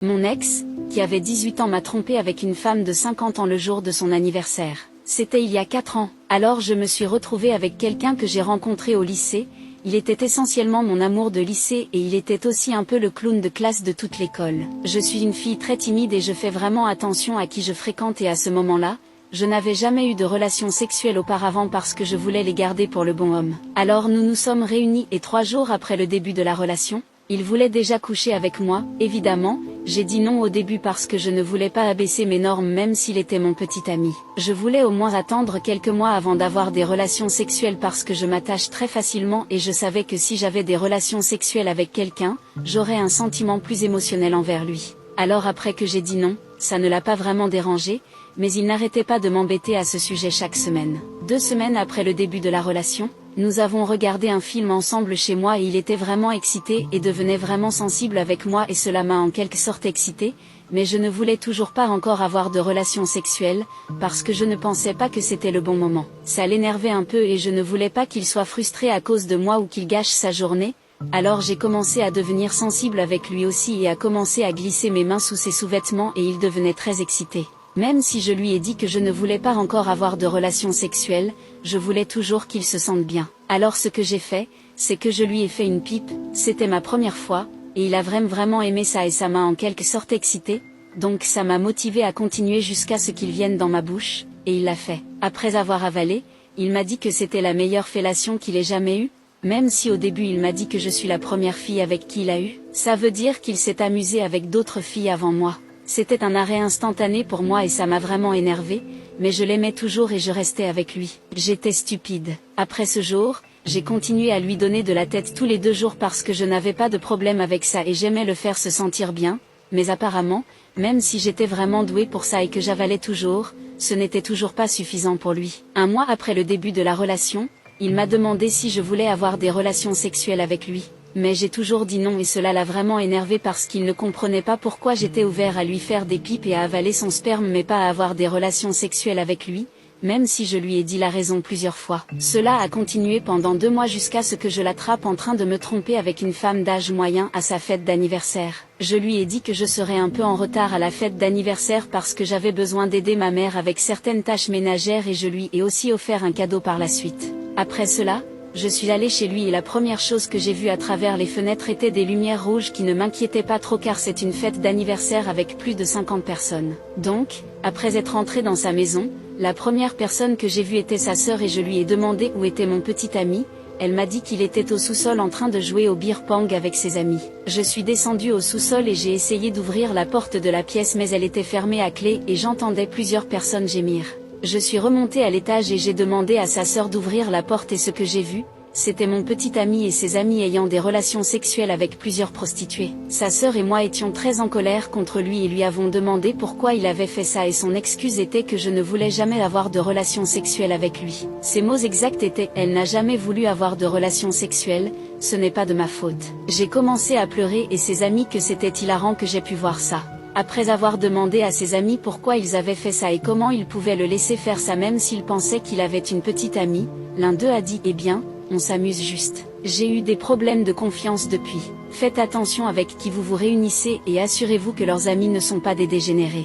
Mon ex, qui avait 18 ans, m'a trompé avec une femme de 50 ans le jour de son anniversaire. C'était il y a 4 ans. Alors je me suis retrouvée avec quelqu'un que j'ai rencontré au lycée. Il était essentiellement mon amour de lycée et il était aussi un peu le clown de classe de toute l'école. Je suis une fille très timide et je fais vraiment attention à qui je fréquente, et à ce moment-là, je n'avais jamais eu de relations sexuelles auparavant parce que je voulais les garder pour le bon homme. Alors nous nous sommes réunis et 3 jours après le début de la relation, il voulait déjà coucher avec moi. Évidemment, j'ai dit non au début parce que je ne voulais pas abaisser mes normes même s'il était mon petit ami. Je voulais au moins attendre quelques mois avant d'avoir des relations sexuelles parce que je m'attache très facilement et je savais que si j'avais des relations sexuelles avec quelqu'un, j'aurais un sentiment plus émotionnel envers lui. Alors après que j'ai dit non, ça ne l'a pas vraiment dérangé, mais il n'arrêtait pas de m'embêter à ce sujet chaque semaine. 2 semaines après le début de la relation, nous avons regardé un film ensemble chez moi et il était vraiment excité et devenait vraiment sensible avec moi et cela m'a en quelque sorte excité, mais je ne voulais toujours pas encore avoir de relations sexuelles, parce que je ne pensais pas que c'était le bon moment. Ça l'énervait un peu et je ne voulais pas qu'il soit frustré à cause de moi ou qu'il gâche sa journée. Alors j'ai commencé à devenir sensible avec lui aussi et à commencer à glisser mes mains sous ses sous-vêtements et il devenait très excité. Même si je lui ai dit que je ne voulais pas encore avoir de relations sexuelles, je voulais toujours qu'il se sente bien. Alors ce que j'ai fait, c'est que je lui ai fait une pipe. C'était ma première fois, et il a vraiment aimé ça et ça m'a en quelque sorte excité, donc ça m'a motivé à continuer jusqu'à ce qu'il vienne dans ma bouche, et il l'a fait. Après avoir avalé, il m'a dit que c'était la meilleure fellation qu'il ait jamais eue, même si au début il m'a dit que je suis la première fille avec qui il a eu. Ça veut dire qu'il s'est amusé avec d'autres filles avant moi. C'était un arrêt instantané pour moi et ça m'a vraiment énervé, mais je l'aimais toujours et je restais avec lui. J'étais stupide. Après ce jour, j'ai continué à lui donner de la tête tous les 2 jours parce que je n'avais pas de problème avec ça et j'aimais le faire se sentir bien, mais apparemment, même si j'étais vraiment douée pour ça et que j'avalais toujours, ce n'était toujours pas suffisant pour lui. 1 mois après le début de la relation, il m'a demandé si je voulais avoir des relations sexuelles avec lui. Mais j'ai toujours dit non et cela l'a vraiment énervé parce qu'il ne comprenait pas pourquoi j'étais ouvert à lui faire des pipes et à avaler son sperme mais pas à avoir des relations sexuelles avec lui, même si je lui ai dit la raison plusieurs fois. Cela a continué pendant 2 mois jusqu'à ce que je l'attrape en train de me tromper avec une femme d'âge moyen à sa fête d'anniversaire. Je lui ai dit que je serais un peu en retard à la fête d'anniversaire parce que j'avais besoin d'aider ma mère avec certaines tâches ménagères et je lui ai aussi offert un cadeau par la suite. Après cela, je suis allée chez lui et la première chose que j'ai vue à travers les fenêtres étaient des lumières rouges qui ne m'inquiétaient pas trop car c'est une fête d'anniversaire avec plus de 50 personnes. Donc, après être entrée dans sa maison, la première personne que j'ai vue était sa sœur et je lui ai demandé où était mon petit ami. Elle m'a dit qu'il était au sous-sol en train de jouer au beer pong avec ses amis. Je suis descendue au sous-sol et j'ai essayé d'ouvrir la porte de la pièce mais elle était fermée à clé et j'entendais plusieurs personnes gémir. Je suis remontée à l'étage et j'ai demandé à sa sœur d'ouvrir la porte et ce que j'ai vu, c'était mon petit ami et ses amis ayant des relations sexuelles avec plusieurs prostituées. Sa sœur et moi étions très en colère contre lui et lui avons demandé pourquoi il avait fait ça et son excuse était que je ne voulais jamais avoir de relations sexuelles avec lui. Ses mots exacts étaient « Elle n'a jamais voulu avoir de relations sexuelles, ce n'est pas de ma faute ». J'ai commencé à pleurer et ses amis que c'était hilarant que j'ai pu voir ça. Après avoir demandé à ses amis pourquoi ils avaient fait ça et comment ils pouvaient le laisser faire ça même s'ils pensaient qu'il avait une petite amie, l'un d'eux a dit « Eh bien, on s'amuse juste ». J'ai eu des problèmes de confiance depuis. Faites attention avec qui vous vous réunissez et assurez-vous que leurs amis ne sont pas des dégénérés.